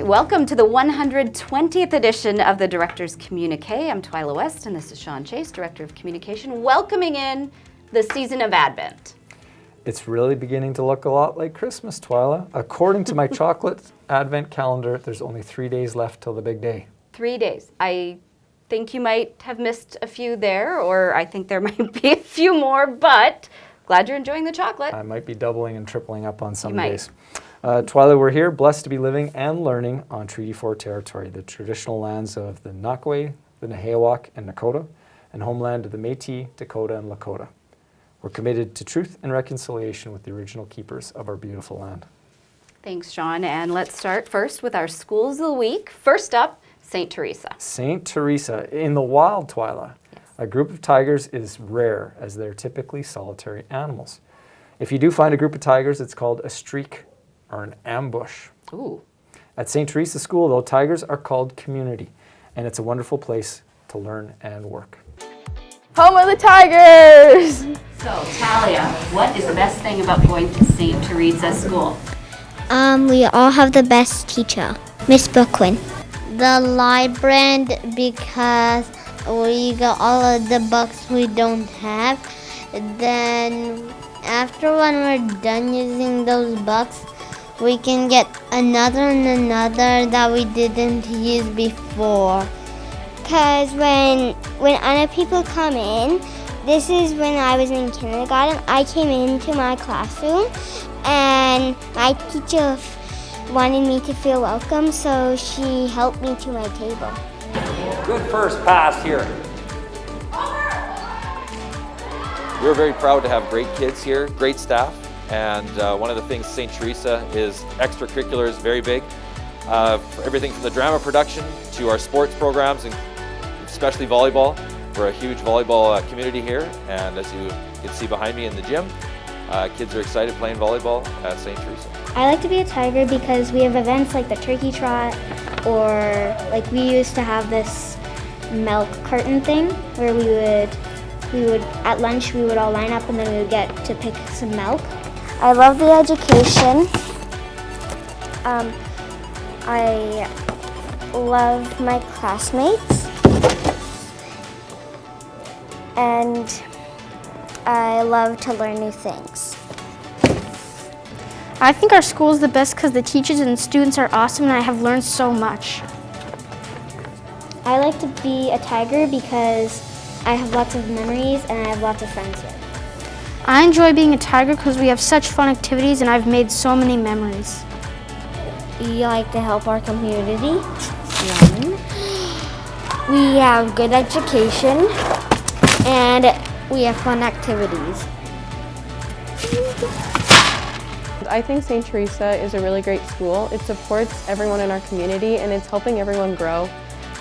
welcome to the 120th edition of the Director's Communique. I'm Twyla West, and this is Sean Chase, Director of Communication, welcoming in the season of Advent. It's really beginning to look a lot like Christmas, Twyla. According to my chocolate Advent calendar, there's only 3 days left till the big day. 3 days. I think you might have missed a few there, or I think there might be a few more, but glad you're enjoying the chocolate. I might be doubling and tripling up on some You might. days. Twyla, we're here, blessed to be living and learning on Treaty 4 territory, the traditional lands of the Nakwe, the Nehewak, and Nakota, and homeland of the Métis, Dakota, and Lakota. We're committed to truth and reconciliation with the original keepers of our beautiful land. Thanks, Sean. And let's start first with our schools of the week. First up, St. Teresa. St. Teresa, in the wild, Twyla. Yes. A group of tigers is rare, as they're typically solitary animals. If you do find a group of tigers, it's called a streak or an ambush. Ooh. At St. Teresa School, though, tigers are called Communique, and it's a wonderful place to learn and work. Home of the Tigers! So, Talia, what is the best thing about going to St. Teresa School? We all have the best teacher, Miss Brooklyn. The library, because we got all of the books we don't have. Then after when we're done using those books, we can get another and another that we didn't use before. Because when other people come in, this is when I was in kindergarten, I came into my classroom and my teacher wanted me to feel welcome, so she helped me to my table. Good first pass here. We're very proud to have great kids here, great staff, and one of the things St. Teresa is extracurricular is very big. For everything from the drama production to our sports programs, and especially volleyball. We're a huge volleyball community here, and as you can see behind me in the gym, kids are excited playing volleyball at St. Teresa. I like to be a tiger because we have events like the turkey trot, or like we used to have this milk carton thing where we would at lunch we would all line up and then we would get to pick some milk. I love the education. I love my classmates. And I love to learn new things. I think our school is the best because the teachers and students are awesome and I have learned so much. I like to be a tiger because I have lots of memories and I have lots of friends here. I enjoy being a tiger because we have such fun activities and I've made so many memories. We like to help our community. We have good education and we have fun activities. I think St. Teresa is a really great school. It supports everyone in our community and it's helping everyone grow.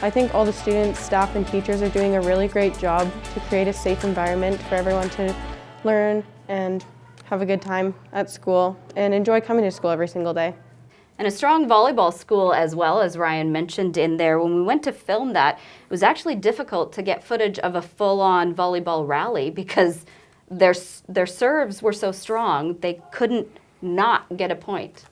I think all the students, staff, and teachers are doing a really great job to create a safe environment for everyone to learn and have a good time at school and enjoy coming to school every single day. And a strong volleyball school as well, as Ryan mentioned in there. When we went to film that, it was actually difficult to get footage of a full-on volleyball rally because their serves were so strong, they couldn't not get a point.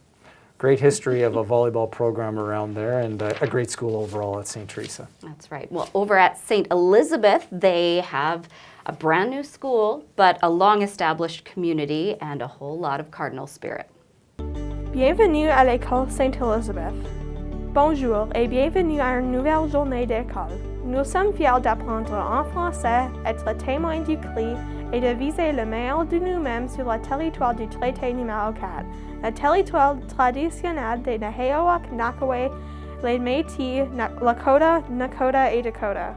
Great history of a volleyball program around there, and a great school overall at St. Teresa. That's right. Well, over at St. Elizabeth, they have a brand new school, but a long-established community and a whole lot of Cardinal spirit. Bienvenue à l'école Sainte-Élisabeth. Bonjour et bienvenue à une nouvelle journée d'école. Nous sommes fiers d'apprendre en français, être témoins du CLI et de viser le meilleur de nous-mêmes sur le territoire du traité numéro 4, le territoire traditionnel des Nehewak, Nakwe, les Métis, Lakota, Nakota et Dakota.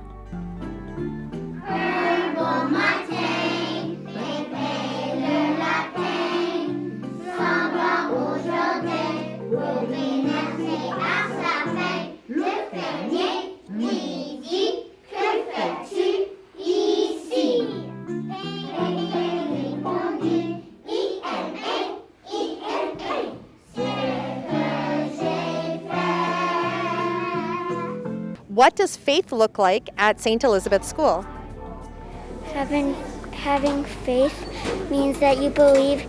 Bon matin, bébé le lapin, s'en va au jardin, pour m'énerver à sa fin. Le fermier lui dit, que fais-tu ici? Il répondit, I-N-A, I-N-A, ce que j'ai fait. What does faith look like at St. Elizabeth School? Having faith means that you believe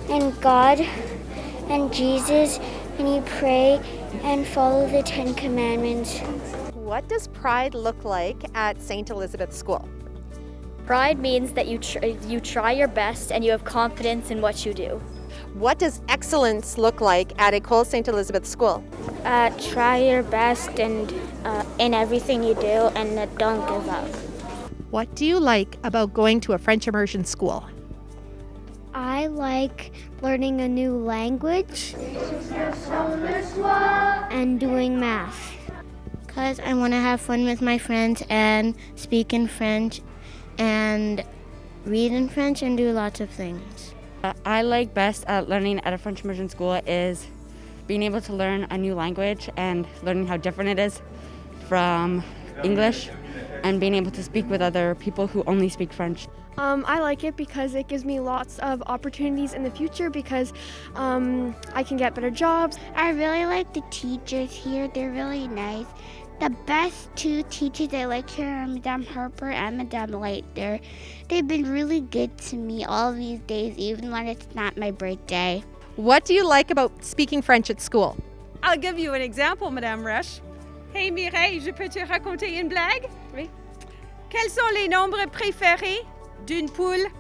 in God and Jesus and you pray And follow the 10 Commandments. What does pride look like at St. Elizabeth School? Pride means that you try your best and you have confidence in what you do. What does excellence look like at École St. Elizabeth School? Try your best and in everything you do, and don't give up. What do you like about going to a French immersion school? I like learning a new language and doing math. Because I want to have fun with my friends and speak in French and read in French and do lots of things. I like best at learning at a French immersion school is being able to learn a new language and learning how different it is from English and being able to speak with other people who only speak French. I like it because it gives me lots of opportunities in the future because I can get better jobs. I really like the teachers here. They're really nice. The best two teachers I like here are Madame Harper and Madame Leitner. They've been really good to me all these days, even when it's not my birthday. What do you like about speaking French at school? I'll give you an example, Madame Rush. Hey Mireille, je peux te raconter une blague? Oui. Quels sont les nombres préférés d'une poule?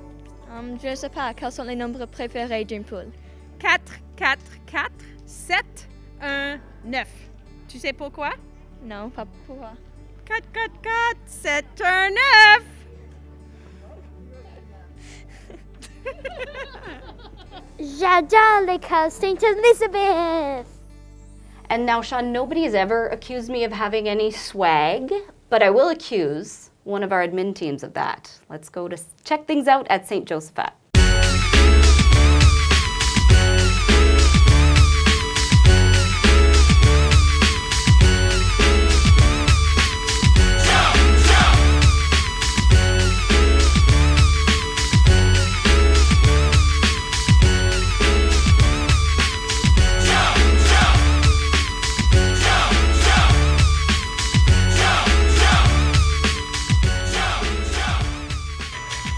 Je ne sais pas, quels sont les nombres préférés d'une poule? 4, 4, 4, 7, 1, 9. Tu sais pourquoi? Non, pas pourquoi. 4, 4, 4, 7, 1, 9. J'adore l'école St. Elizabeth. And now, Sean, nobody has ever accused me of having any swag, but I will accuse one of our admin teams of that. Let's go to check things out at St. Josephat.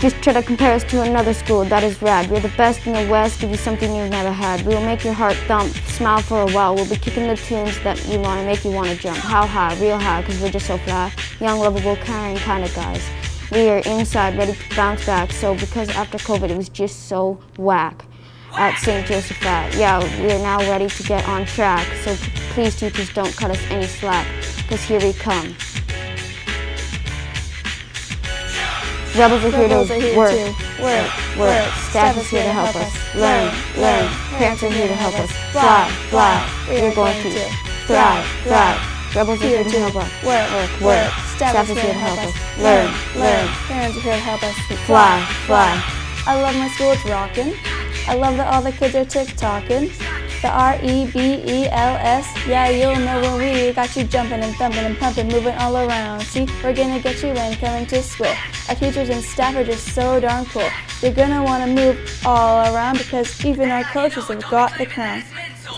Just try to compare us to another school. That is rad. We're the best in the West, give you something you've never had. We will make your heart thump, smile for a while. We'll be kicking the tunes that you want to make you want to jump. How high? Real high, because we're just so fly. Young, lovable, caring kind of guys. We are inside, ready to bounce back. So because after COVID, it was just so whack at St. Josephat. Yeah, we are now ready to get on track. So please, teachers, don't cut us any slack, because here we come. Rebels are here to work. Staff is here to help us. Learn. Parents are here to help us. Fly. We're going to thrive. Rebels are here to help us. Work. Staff is here to help us. Learn. Parents are here to help us. Fly. I love my school, it's rockin'. I love that all the kids are tick-tockin'. The REBELS, yeah, you'll know when we got you jumping and thumping and pumping, moving all around. See, we're gonna get you in, coming to school. Our teachers and staff are just so darn cool. You're gonna wanna move all around because even our coaches have got the crown.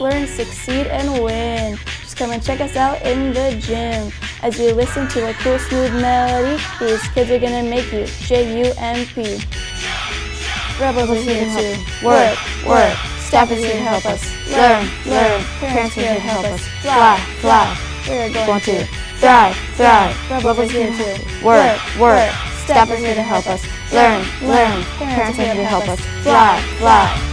Learn, succeed, and win. Just come and check us out in the gym. As you listen to a cool, smooth melody, these kids are gonna make you JUMP. Rebels are here to work. Staff is here to help us. Learn. Parents are here to help us. Fly. We're going to thrive. Rebels are here to work. Staff is here to help us. Learn. Parents are here to help us. Fly.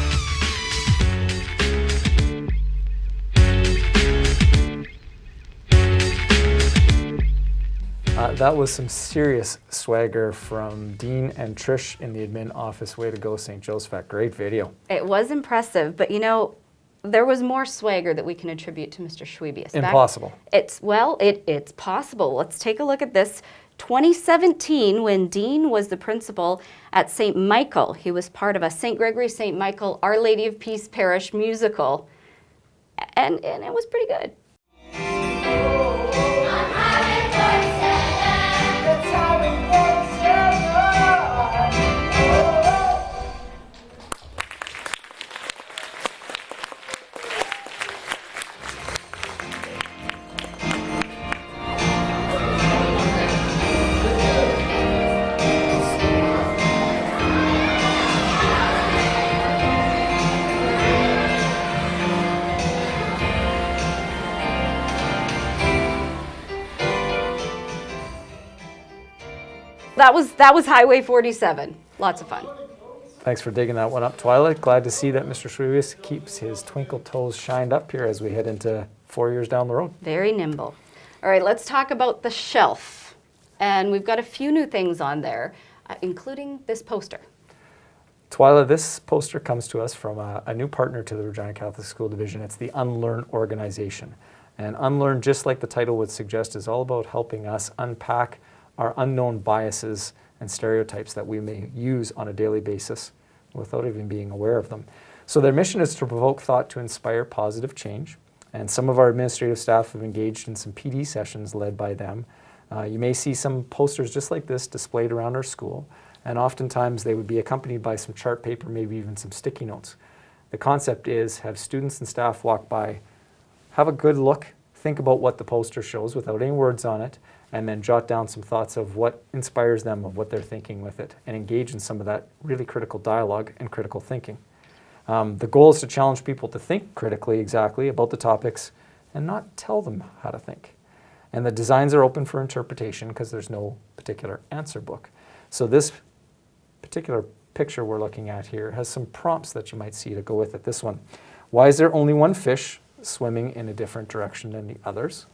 That was some serious swagger from Dean and Trish in the admin office. Way to go, St. Josephat. Great video. It was impressive, but you know, there was more swagger that we can attribute to Mr. Schwebius. Impossible. It's possible. Let's take a look at this. 2017, when Dean was the principal at St. Michael, he was part of a St. Gregory, St. Michael, Our Lady of Peace Parish musical, and it was pretty good. that was Highway 47. Lots of fun. Thanks for digging that one up, Twyla. Glad to see that Mr. Schreeves keeps his twinkle toes shined up here as we head into 4 years down the road. Very nimble. All right, let's talk about the shelf. And we've got a few new things on there, including this poster. Twyla, this poster comes to us from a new partner to the Regina Catholic School Division. It's the Unlearn organization. And Unlearn, just like the title would suggest, is all about helping us unpack our unknown biases and stereotypes that we may use on a daily basis without even being aware of them. So their mission is to provoke thought to inspire positive change. And some of our administrative staff have engaged in some PD sessions led by them. You may see some posters just like this displayed around our school. And oftentimes they would be accompanied by some chart paper, maybe even some sticky notes. The concept is have students and staff walk by, have a good look, think about what the poster shows without any words on it, and then jot down some thoughts of what inspires them, of what they're thinking with it, and engage in some of that really critical dialogue and critical thinking. The goal is to challenge people to think critically exactly about the topics and not tell them how to think. And the designs are open for interpretation because there's no particular answer book. So this particular picture we're looking at here has some prompts that you might see to go with it. This one, why is there only one fish swimming in a different direction than the others?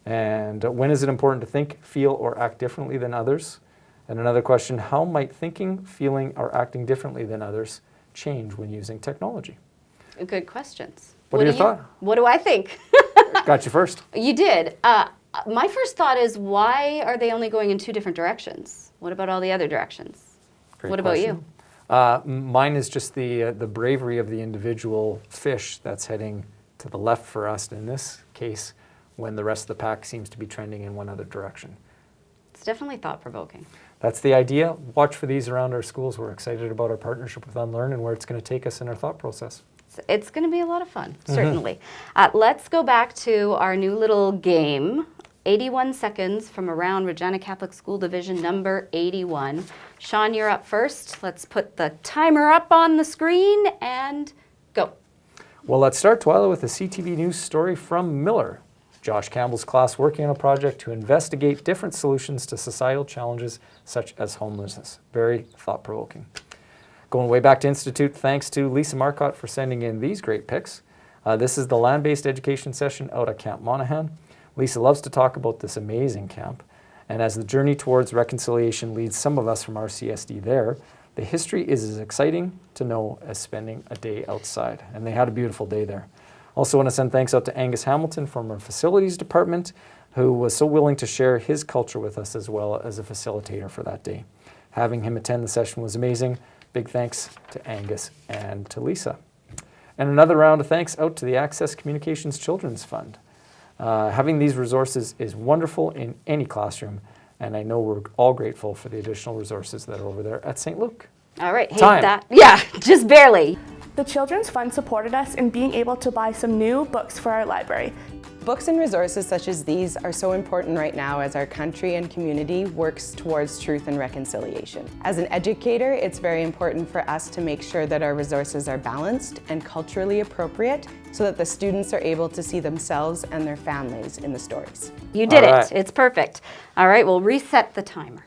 And when is it important to think, feel, or act differently than others? And another question, how might thinking, feeling, or acting differently than others change when using technology? Good questions. What are your thoughts? What do I think? Got you first. You did. My first thought is, why are they only going in two different directions? What about all the other directions? Great what question. About you? Mine is just the bravery of the individual fish that's heading to the left for us in this case, when the rest of the pack seems to be trending in one other direction. It's definitely thought-provoking. That's the idea. Watch for these around our schools. We're excited about our partnership with Unlearn and where it's going to take us in our thought process. It's going to be a lot of fun, certainly. Let's go back to our new little game. 81 seconds from around Regina Catholic School Division number 81. Sean, you're up first. Let's put the timer up on the screen and go. Well, let's start, Twyla, with a CTV News story from Miller. Josh Campbell's class working on a project to investigate different solutions to societal challenges such as homelessness. Very thought-provoking. Going way back to Institute, thanks to Lisa Marcotte for sending in these great pics. This is the land-based education session out at Camp Monaghan. Lisa loves to talk about this amazing camp, and as the journey towards reconciliation leads some of us from RCSD there, the history is as exciting to know as spending a day outside, and they had a beautiful day there. Also want to send thanks out to Angus Hamilton from our facilities department, who was so willing to share his culture with us as well as a facilitator for that day. Having him attend the session was amazing. Big thanks to Angus and to Lisa. And another round of thanks out to the Access Communications Children's Fund. Having these resources is wonderful in any classroom, and I know we're all grateful for the additional resources that are over there at St. Luke. All right, hate Time. that. Yeah, just barely. The Children's Fund supported us in being able to buy some new books for our library. Books and resources such as these are so important right now as our country and community works towards truth and reconciliation. As an educator, it's very important for us to make sure that our resources are balanced and culturally appropriate so that the students are able to see themselves and their families in the stories. You did All right. it. It's perfect. All right, we'll reset the timer.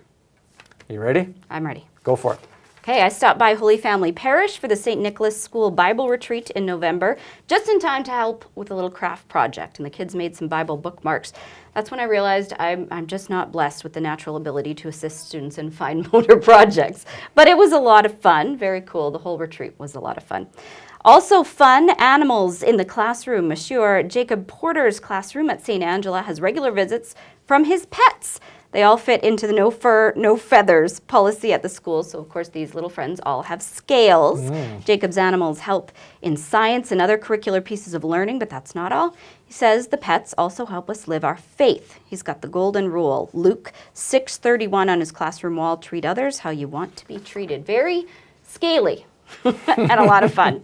You ready? I'm ready. Go for it. Okay, I stopped by Holy Family Parish for the St. Nicholas School Bible Retreat in November, just in time to help with a little craft project, and the kids made some Bible bookmarks. That's when I realized I'm just not blessed with the natural ability to assist students in fine motor projects. But it was a lot of fun, very cool. The whole retreat was a lot of fun. Also fun, animals in the classroom. Monsieur Jacob Porter's classroom at St. Angela has regular visits from his pets. They all fit into the no fur, no feathers policy at the school. So, of course, these little friends all have scales. Jacob's animals help in science and other curricular pieces of learning, but that's not all. He says the pets also help us live our faith. He's got the golden rule, Luke 6:31 on his classroom wall, treat others how you want to be treated. Very scaly and a lot of fun.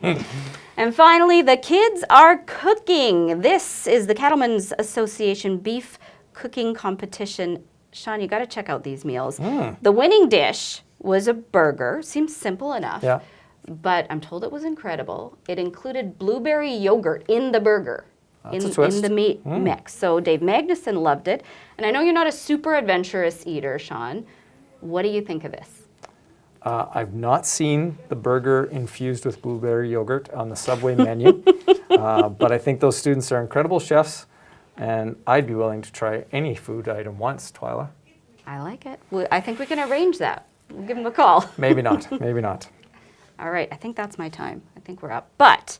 And finally, the kids are cooking. This is the Cattlemen's Association beef cooking competition. Sean, you got to check out these meals. The winning dish was a burger. Seems simple enough. Yeah. But I'm told it was incredible. It included blueberry yogurt in the burger, That's a twist. in the meat mix. So Dave Magnuson loved it. And I know you're not a super adventurous eater, Sean, What do you think of this? I've not seen the burger infused with blueberry yogurt on the Subway menu, but I think those students are incredible chefs, and I'd be willing to try any food item once, Twyla. I like it. Well, I think we can arrange that. We'll give them a call. Maybe not, maybe not. All right, I think that's my time. I think we're up. But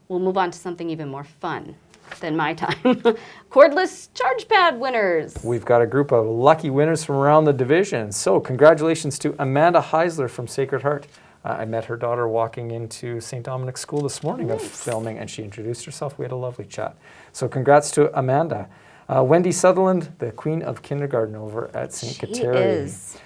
we'll move on to something even more fun than my time. Cordless charge pad winners. We've got a group of lucky winners from around the division. So congratulations to Amanda Heisler from Sacred Heart. I met her daughter walking into St. Dominic's School this morning of filming, and she introduced herself. We had a lovely chat. So congrats to Amanda. Wendy Sutherland, the queen of kindergarten over at St. Kateri. Is.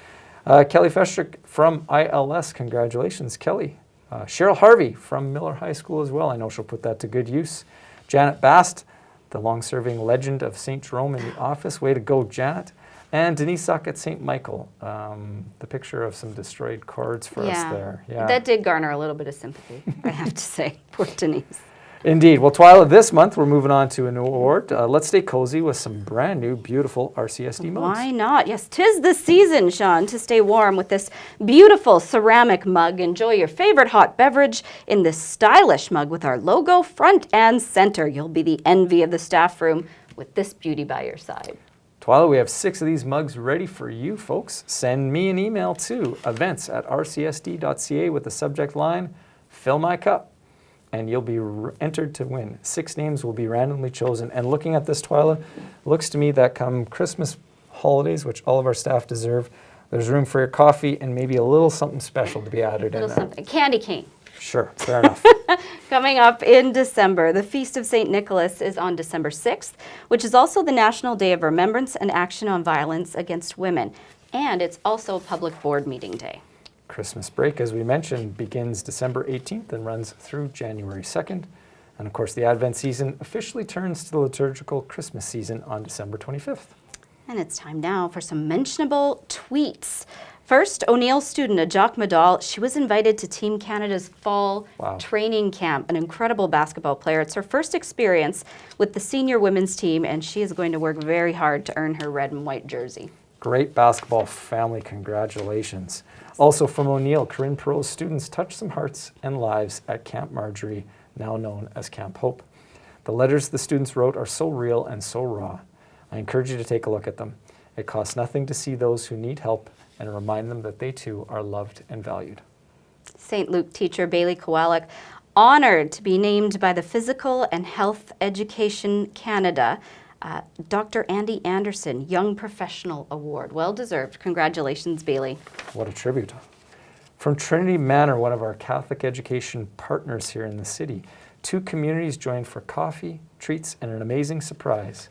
Kelly Festrick from ILS, congratulations, Kelly. Cheryl Harvey from Miller High School as well. I know she'll put that to good use. Janet Bast, the long-serving legend of St. Jerome in the office. Way to go, Janet. And Denise Suck at St. Michael. The picture of some destroyed cords for us there. Yeah, that did garner a little bit of sympathy, I have to say. Poor Denise. Indeed. Well, Twyla, this month we're moving on to a new award. Let's stay cozy with some brand new, beautiful RCSD mugs. Why not? Yes, 'tis the season, Sean, to stay warm with this beautiful ceramic mug. Enjoy your favorite hot beverage in this stylish mug with our logo front and center. You'll be the envy of the staff room with this beauty by your side. Twyla, we have 6 of these mugs ready for you, folks. Send me an email to events@rcsd.ca with the subject line, Fill My Cup, and you'll be entered to win. 6 names will be randomly chosen. And looking at this, Twyla, looks to me that come Christmas holidays, which all of our staff deserve, there's room for your coffee and maybe a little something special to be added in there. Something. Candy cane. Sure, fair enough. Coming up in December, the Feast of St. Nicholas is on December 6th, which is also the National Day of Remembrance and Action on Violence Against Women. And it's also a public board meeting day. Christmas break, as we mentioned, begins December 18th and runs through January 2nd. And of course, the Advent season officially turns to the liturgical Christmas season on December 25th. And it's time now for some mentionable tweets. First, O'Neill student Ajak Madal, she was invited to Team Canada's fall training camp, an incredible basketball player. It's her first experience with the senior women's team, and she is going to work very hard to earn her red and white jersey. Great basketball family, congratulations. Also from O'Neill, Corinne Perot's students touched some hearts and lives at Camp Marjorie, now known as Camp Hope. The letters the students wrote are so real and so raw. I encourage you to take a look at them. It costs nothing to see those who need help and remind them that they too are loved and valued. St. Luke teacher Bailey Kowalik, honored to be named by the Physical and Health Education Canada Dr. Andy Anderson Young Professional Award. Well deserved. Congratulations, Bailey. What a tribute. From Trinity Manor, one of our Catholic education partners here in the city, 2 communities joined for coffee, treats, and an amazing surprise.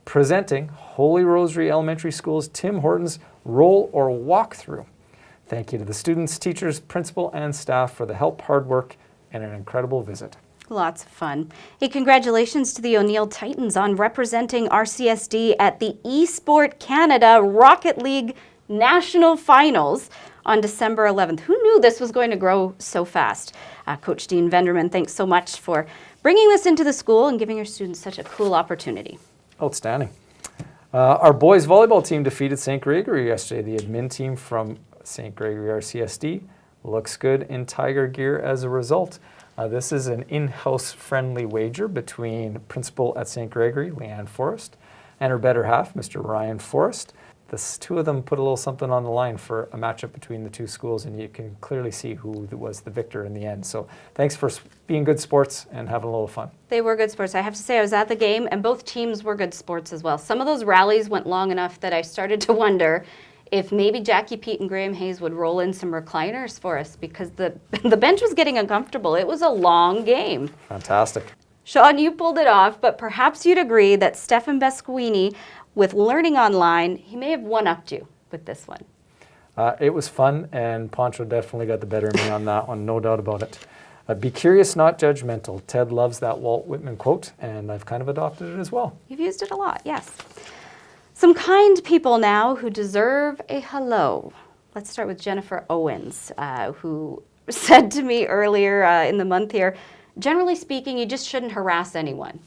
Presenting Holy Rosary Elementary School's Tim Hortons Roll or Walkthrough. Thank you to the students, teachers, principal, and staff for the help, hard work, and an incredible visit. Lots of fun. Hey, congratulations to the O'Neill Titans on representing RCSD at the eSport Canada Rocket League National Finals on December 11th. Who knew this was going to grow so fast? Coach Dean Venderman, thanks so much for bringing this into the school and giving your students such a cool opportunity. Outstanding. Our boys volleyball team defeated St. Gregory yesterday. The admin team from St. Gregory RCSD looks good in Tiger gear as a result. This is an in-house friendly wager between principal at St. Gregory, Leanne Forrest, and her better half, Mr. Ryan Forrest. The 2 of them put a little something on the line for a matchup between the 2 schools, and you can clearly see who was the victor in the end. So thanks for being good sports and having a little fun. They were good sports. I have to say I was at the game, and both teams were good sports as well. Some of those rallies went long enough that I started to wonder if maybe Jackie Pete and Graham Hayes would roll in some recliners for us, because the bench was getting uncomfortable. It was a long game. Fantastic. Sean, you pulled it off, but perhaps you'd agree that Stefan Besquini, with learning online, he may have one-upped you with this one. It was fun, and Poncho definitely got the better of me on that one, no doubt about it. Be curious, not judgmental. Ted loves that Walt Whitman quote, and I've kind of adopted it as well. You've used it a lot, yes. Some kind people now who deserve a hello. Let's start with Jennifer Owens, who said to me earlier in the month here, generally speaking, you just shouldn't harass anyone.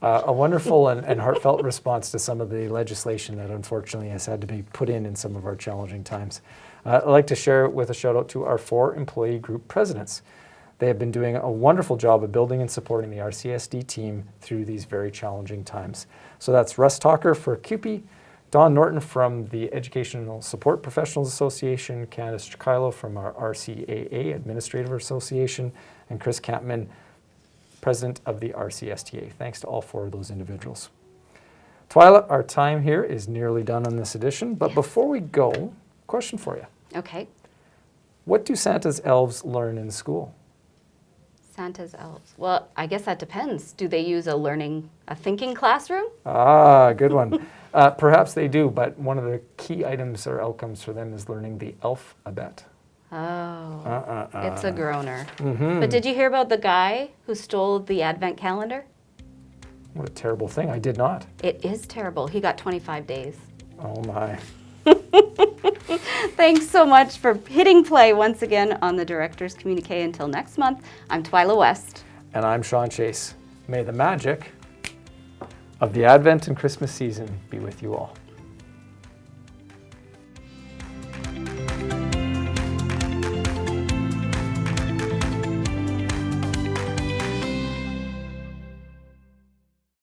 A wonderful and heartfelt response to some of the legislation that unfortunately has had to be put in some of our challenging times. I'd like to share with a shout out to our 4 employee group presidents. They have been doing a wonderful job of building and supporting the RCSD team through these very challenging times. So that's Russ Talker for CUPE, Don Norton from the Educational Support Professionals Association, Candace Chikilo from our RCAA Administrative Association, and Chris Campman, President of the RCSTA. Thanks to all 4 of those individuals. Twyla, our time here is nearly done on this edition, but before we go, question for you. Okay. What do Santa's elves learn in school? Santa's elves. Well, I guess that depends. Do they use a thinking classroom? Ah, good one. Perhaps they do, but one of the key items or outcomes for them is learning the alphabet. Oh, it's a groaner. Mm-hmm. But did you hear about the guy who stole the advent calendar? What a terrible thing. I did not. It is terrible. He got 25 days. Oh my. Thanks so much for hitting play once again on the Director's Communique. Until next month, I'm Twyla West. And I'm Sean Chase. May the magic of the Advent and Christmas season be with you all.